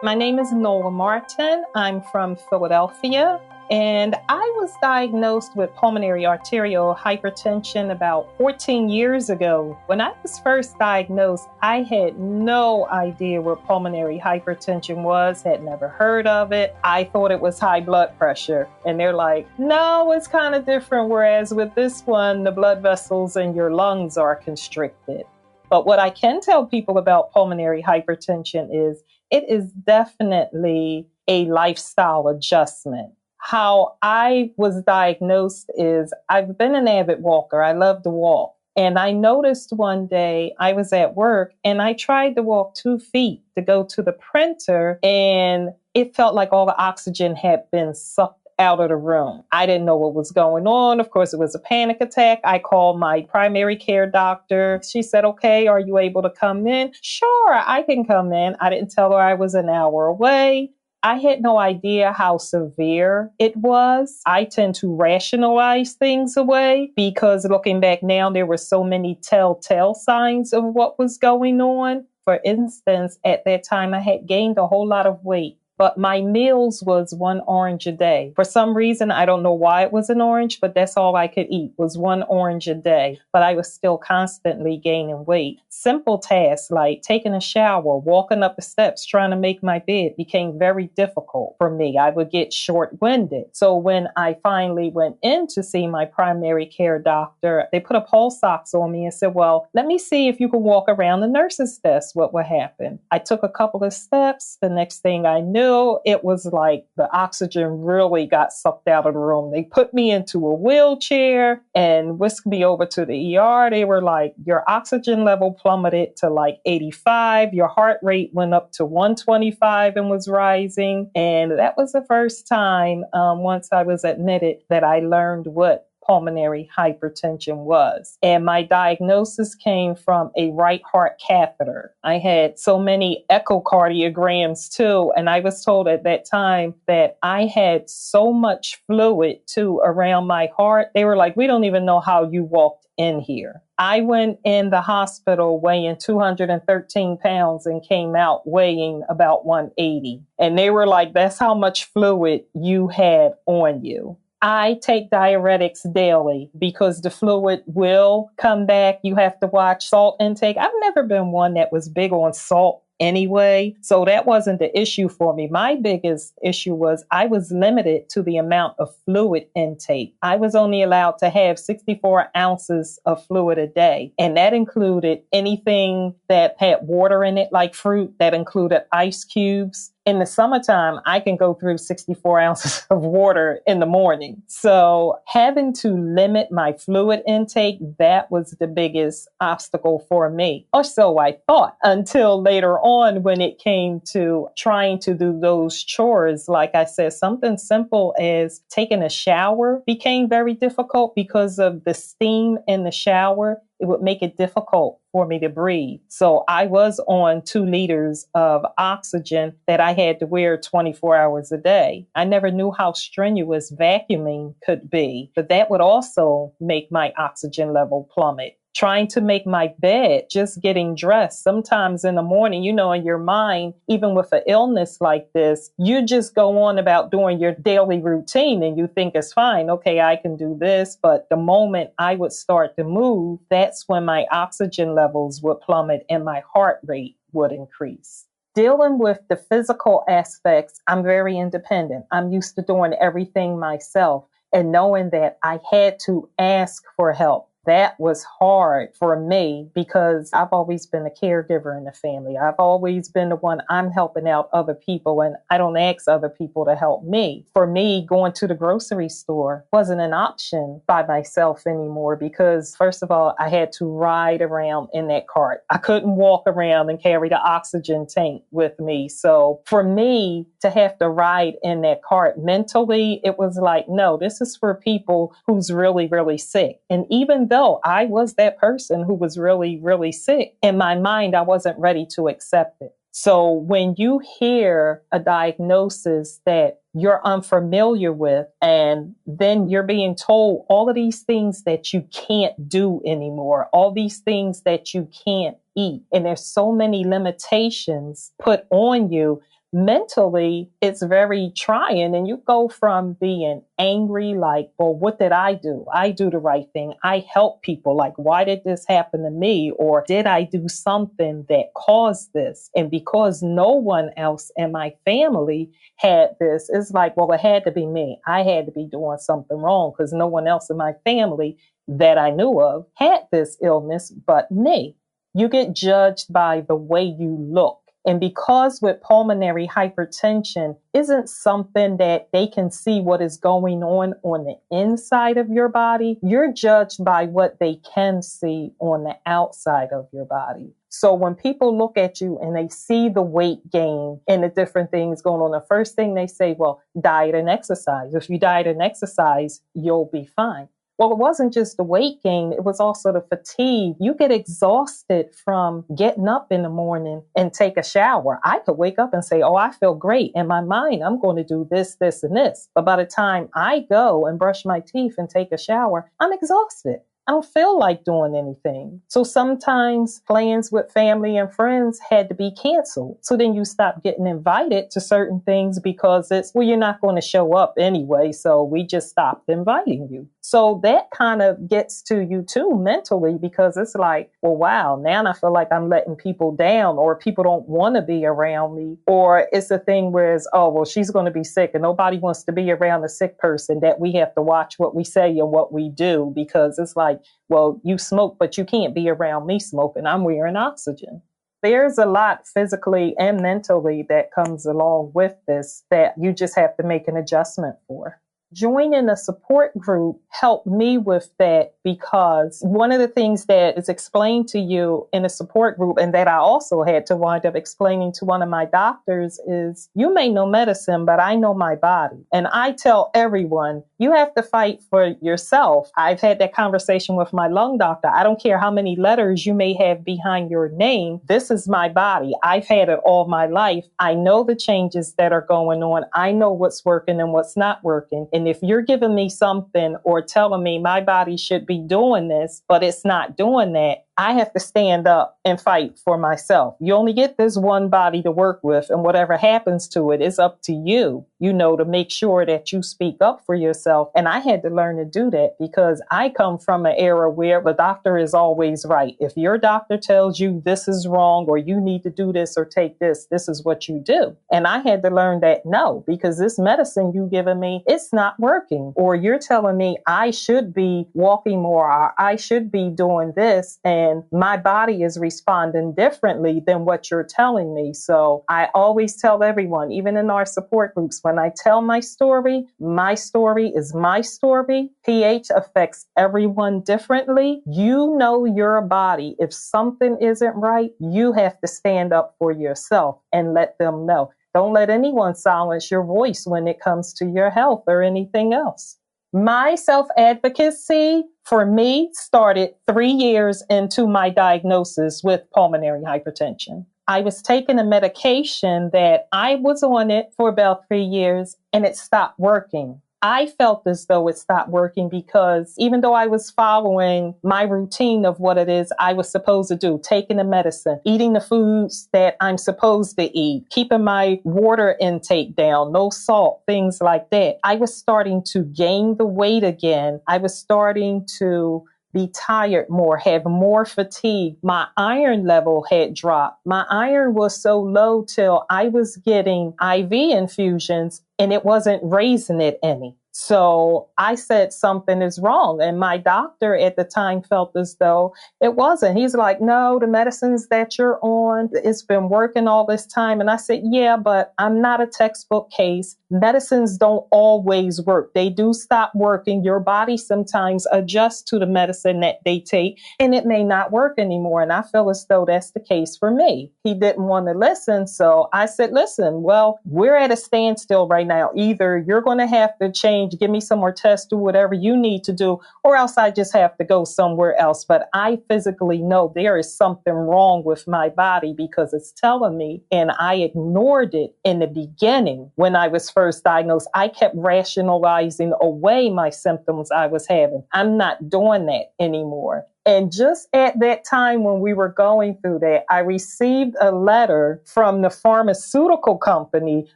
My name is Nola Martin. I'm from Philadelphia, and I was diagnosed with pulmonary arterial hypertension about 14 years ago. When I was first diagnosed, I had no idea what pulmonary hypertension was, had never heard of it. I thought it was high blood pressure. And they're like, no, it's kind of different. Whereas with this one, the blood vessels in your lungs are constricted. But what I can tell people about pulmonary hypertension is it is definitely a lifestyle adjustment. How I was diagnosed is I've been an avid walker. I love to walk. And I noticed one day I was at work and I tried to walk 2 feet to go to the printer, and it felt like all the oxygen had been sucked out of the room. I didn't know what was going on. Of course, it was a panic attack. I called my primary care doctor. She said, okay, are you able to come in? Sure, I can come in. I didn't tell her I was an hour away. I had no idea how severe it was. I tend to rationalize things away because looking back now, there were so many telltale signs of what was going on. For instance, at that time, I had gained a whole lot of weight, but my meals was 1 orange a day. For some reason, I don't know why it was an orange, but that's all I could eat was 1 orange a day. But I was still constantly gaining weight. Simple tasks like taking a shower, walking up the steps, trying to make my bed became very difficult for me. I would get short-winded. So when I finally went in to see my primary care doctor, they put a pulse ox on me and said, well, let me see if you can walk around the nurse's desk. What would happen? I took a couple of steps. The next thing I knew, it was like the oxygen really got sucked out of the room. They put me into a wheelchair and whisked me over to the ER. They were like, your oxygen level plummeted to like 85. Your heart rate went up to 125 and was rising. And that was the first time, once I was admitted, that I learned what pulmonary hypertension was. And my diagnosis came from a right heart catheter. I had so many echocardiograms too, and I was told at that time that I had so much fluid too around my heart. They were like, we don't even know how you walked in here. I went in the hospital weighing 213 pounds and came out weighing about 180. And they were like, that's how much fluid you had on you. I take diuretics daily because the fluid will come back. You have to watch salt intake. I've never been one that was big on salt anyway, so that wasn't the issue for me. My biggest issue was I was limited to the amount of fluid intake. I was only allowed to have 64 ounces of fluid a day, and that included anything that had water in it, like fruit. That included ice cubes. In the summertime, I can go through 64 ounces of water in the morning. So having to limit my fluid intake, that was the biggest obstacle for me. Or so I thought, until later on when it came to trying to do those chores. Like I said, something simple as taking a shower became very difficult because of the steam in the shower. It would make it difficult for me to breathe. So I was on 2 liters of oxygen that I had to wear 24 hours a day. I never knew how strenuous vacuuming could be, but that would also make my oxygen level plummet. Trying to make my bed, just getting dressed. Sometimes in the morning, in your mind, even with an illness like this, you just go on about doing your daily routine and you think it's fine. Okay, I can do this. But the moment I would start to move, that's when my oxygen levels would plummet and my heart rate would increase. Dealing with the physical aspects, I'm very independent. I'm used to doing everything myself, and knowing that I had to ask for help. That was hard for me because I've always been a caregiver in the family. I've always been the one, I'm helping out other people, and I don't ask other people to help me. For me, going to the grocery store wasn't an option by myself anymore because, first of all, I had to ride around in that cart. I couldn't walk around and carry the oxygen tank with me. So for me to have to ride in that cart, mentally, it was like, no, this is for people who's really, really sick. And even though I was that person who was really, really sick, in my mind, I wasn't ready to accept it. So when you hear a diagnosis that you're unfamiliar with, and then you're being told all of these things that you can't do anymore, all these things that you can't eat, and there's so many limitations put on you, mentally, it's very trying. And you go from being angry, like, well, what did I do? I do the right thing. I help people. Like, why did this happen to me? Or did I do something that caused this? And because no one else in my family had this, it's like, well, it had to be me. I had to be doing something wrong because no one else in my family that I knew of had this illness but me. You get judged by the way you look. And because with pulmonary hypertension isn't something that they can see what is going on the inside of your body, you're judged by what they can see on the outside of your body. So when people look at you and they see the weight gain and the different things going on, the first thing they say, well, diet and exercise. If you diet and exercise, you'll be fine. Well, it wasn't just the weight gain, it was also the fatigue. You get exhausted from getting up in the morning and take a shower. I could wake up and say, oh, I feel great. In my mind, I'm going to do this, this, and this. But by the time I go and brush my teeth and take a shower, I'm exhausted. I don't feel like doing anything. So sometimes plans with family and friends had to be canceled. So then you stop getting invited to certain things because it's, well, you're not going to show up anyway. So we just stopped inviting you. So that kind of gets to you too mentally because it's like, well, wow, now I feel like I'm letting people down or people don't want to be around me. Or it's a thing where it's, oh, well, she's going to be sick and nobody wants to be around a sick person, that we have to watch what we say and what we do because it's like, well, you smoke, but you can't be around me smoking. I'm wearing oxygen. There's a lot physically and mentally that comes along with this that you just have to make an adjustment for. Joining a support group helped me with that because one of the things that is explained to you in a support group and that I also had to wind up explaining to one of my doctors is you may know medicine, but I know my body. And I tell everyone, you have to fight for yourself. I've had that conversation with my lung doctor. I don't care how many letters you may have behind your name. This is my body. I've had it all my life. I know the changes that are going on. I know what's working and what's not working. And if you're giving me something or telling me my body should be doing this, but it's not doing that, I have to stand up and fight for myself. You only get this one body to work with, and whatever happens to it is up to you, to make sure that you speak up for yourself. And I had to learn to do that because I come from an era where the doctor is always right. If your doctor tells you this is wrong or you need to do this or take this, this is what you do. And I had to learn that no, because this medicine you giving me, it's not working. Or you're telling me I should be walking more or I should be doing this, and my body is responding differently than what you're telling me. So I always tell everyone, even in our support groups, when I tell my story is my story. pH affects everyone differently. You know your body. If something isn't right, you have to stand up for yourself and let them know. Don't let anyone silence your voice when it comes to your health or anything else. My self-advocacy for me started 3 years into my diagnosis with pulmonary hypertension. I was taking a medication that I was on it for about 3 years and it stopped working. I felt as though it stopped working because even though I was following my routine of what it is I was supposed to do, taking the medicine, eating the foods that I'm supposed to eat, keeping my water intake down, no salt, things like that, I was starting to gain the weight again. I was starting to be tired more, have more fatigue. My iron level had dropped. My iron was so low till I was getting IV infusions and it wasn't raising it any. So I said something is wrong. And my doctor at the time felt as though it wasn't. He's like, no, the medicines that you're on, it's been working all this time. And I said, yeah, but I'm not a textbook case. Medicines don't always work. They do stop working. Your body sometimes adjusts to the medicine that they take and it may not work anymore. And I feel as though that's the case for me. He didn't want to listen. So I said, listen, well, we're at a standstill right now. Either you're going to have to change, give me some more tests, do whatever you need to do, or else I just have to go somewhere else. But I physically know there is something wrong with my body because it's telling me, and I ignored it in the beginning when I was first diagnosed. I kept rationalizing away my symptoms I was having. I'm not doing that anymore. And just at that time when we were going through that, I received a letter from the pharmaceutical company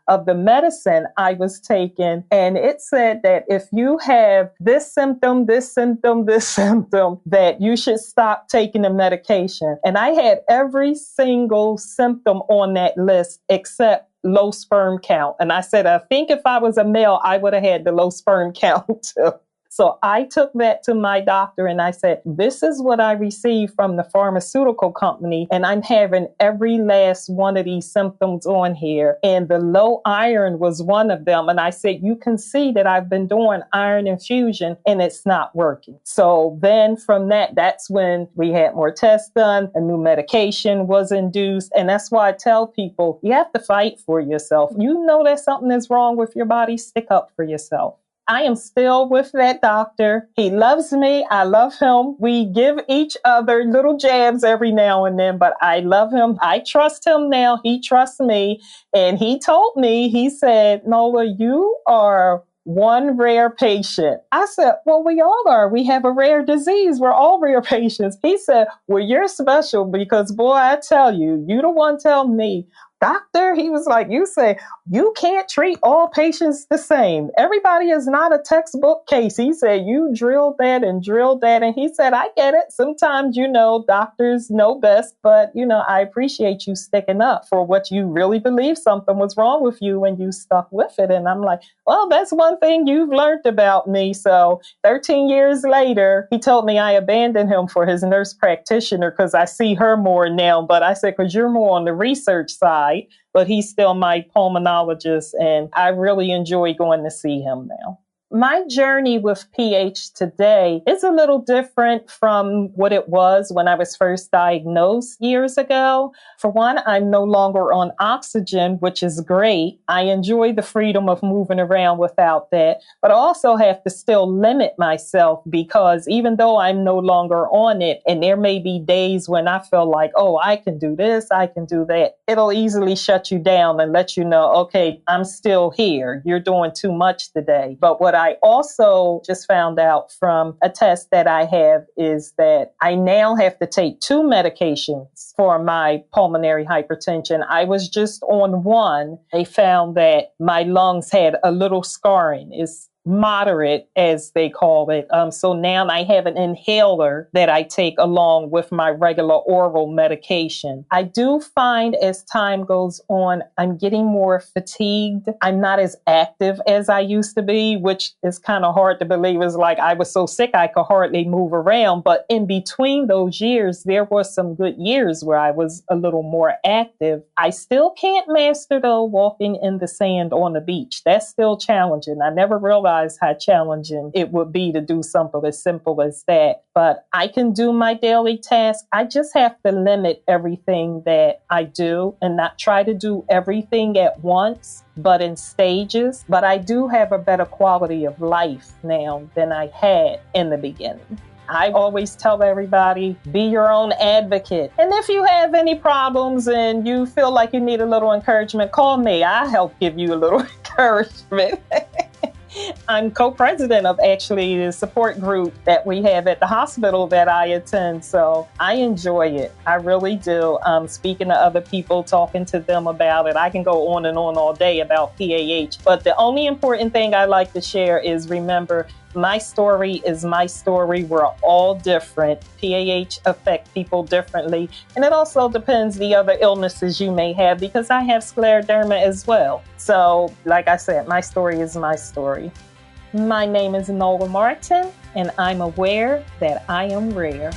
of the medicine I was taking. And it said that if you have this symptom, this symptom, this symptom, that you should stop taking the medication. And I had every single symptom on that list except low sperm count. And I said, I think if I was a male, I would have had the low sperm count too. So I took that to my doctor and I said, this is what I received from the pharmaceutical company. And I'm having every last one of these symptoms on here. And the low iron was one of them. And I said, you can see that I've been doing iron infusion and it's not working. So then from that, that's when we had more tests done. A new medication was induced. And that's why I tell people, you have to fight for yourself. You know that something is wrong with your body, stick up for yourself. I am still with that doctor. He loves me. I love him. We give each other little jabs every now and then, but I love him. I trust him now. He trusts me. And he told me, he said, Nola, you are one rare patient. I said, well, we all are. We have a rare disease. We're all rare patients. He said, well, you're special because, boy, I tell you, you the one tell me, doctor, he was like, you say, you can't treat all patients the same. Everybody is not a textbook case. He said, you drilled that and drilled that. And he said, I get it. Sometimes, doctors know best, but, I appreciate you sticking up for what you really believe something was wrong with you and you stuck with it. And I'm like, well, that's one thing you've learned about me. So 13 years later, he told me I abandoned him for his nurse practitioner because I see her more now. But I said, because you're more on the research side. But he's still my pulmonologist, and I really enjoy going to see him now. My journey with PH today is a little different from what it was when I was first diagnosed years ago. For one, I'm no longer on oxygen, which is great. I enjoy the freedom of moving around without that, but I also have to still limit myself because even though I'm no longer on it, and there may be days when I feel like, oh, I can do this, I can do that, it'll easily shut you down and let you know, okay, I'm still here. You're doing too much today. But what I also just found out from a test that I have is that I now have to take 2 medications for my pulmonary hypertension. I was just on one. They found that my lungs had a little scarring. It's moderate, as they call it. So now I have an inhaler that I take along with my regular oral medication. I do find as time goes on, I'm getting more fatigued. I'm not as active as I used to be, which is kind of hard to believe. It's like I was so sick I could hardly move around. But in between those years, there were some good years where I was a little more active. I still can't master, though, walking in the sand on the beach. That's still challenging. I never realized how challenging it would be to do something as simple as that. But I can do my daily tasks. I just have to limit everything that I do and not try to do everything at once, but in stages. But I do have a better quality of life now than I had in the beginning. I always tell everybody, be your own advocate. And if you have any problems and you feel like you need a little encouragement, call me. I'll help give you a little encouragement. I'm co-president of actually the support group that we have at the hospital that I attend. So I enjoy it. I really do. Speaking to other people, talking to them about it. I can go on and on all day about PAH. But the only important thing I like to share is remember, my story is my story. We're all different. PAH affect people differently. And it also depends the other illnesses you may have because I have scleroderma as well. So like I said, my story is my story. My name is Nola Martin, and I'm aware that I am rare.